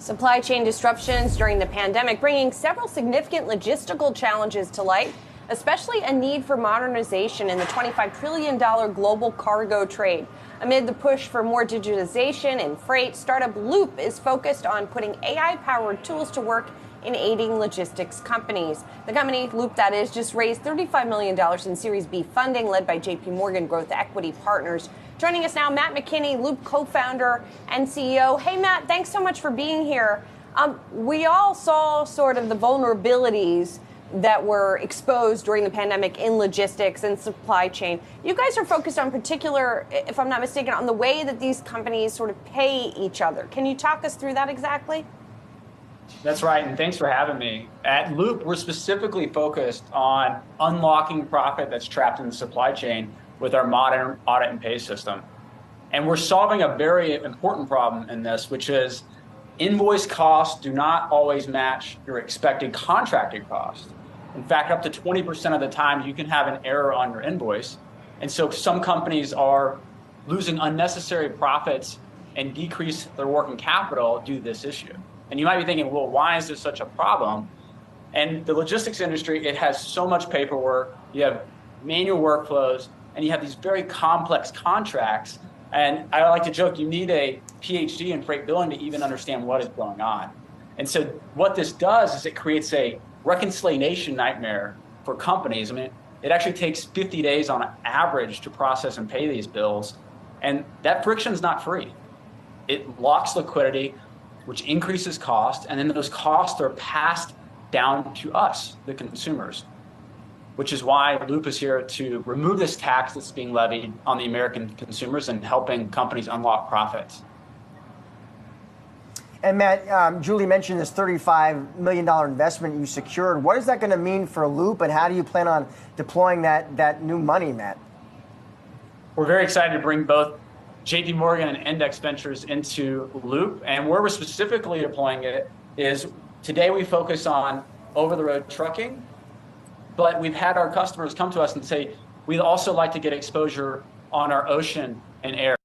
Supply chain disruptions during the pandemic bringing several significant logistical challenges to light, especially a need for modernization in the $25 trillion global cargo trade. Amid the push for more digitization in freight, startup Loop is focused on putting AI-powered tools to work in aiding logistics companies. The company, Loop that is, just raised $35 million in Series B funding led by JP Morgan Growth Equity Partners. Joining us now, Matt McKinney, Loop co-founder and CEO. Hey, Matt, thanks so much for being here. We all saw sort of the vulnerabilities that were exposed during the pandemic in logistics and supply chain. You guys are focused on particular, if I'm not mistaken, on the way that these companies sort of pay each other. Can you talk us through that exactly? That's right, and thanks for having me. At Loop, we're specifically focused on unlocking profit that's trapped in the supply chain with our modern audit and pay system. And we're solving a very important problem in this, which is invoice costs do not always match your expected contracted cost. In fact, up to 20% of the time, you can have an error on your invoice. And so some companies are losing unnecessary profits and decrease their working capital due to this issue. And you might be thinking, well, why is this such a problem? And the logistics industry, it has so much paperwork, you have manual workflows, and you have these very complex contracts. And I like to joke, you need a PhD in freight billing to even understand what is going on. And so what this does is it creates a reconciliation nightmare for companies. I mean, it actually takes 50 days on average to process and pay these bills. And that friction is not free. It locks liquidity, which increases cost, and then those costs are passed down to us, the consumers, which is why Loop is here to remove this tax that's being levied on the American consumers and helping companies unlock profits. And Matt, Julie mentioned this $35 million investment you secured. What is that going to mean for Loop, and how do you plan on deploying that new money, Matt? We're very excited to bring both JP Morgan and Index Ventures into Loop, and where we're specifically deploying it is today we focus on over-the-road trucking, but we've had our customers come to us and say, we'd also like to get exposure on our ocean and air.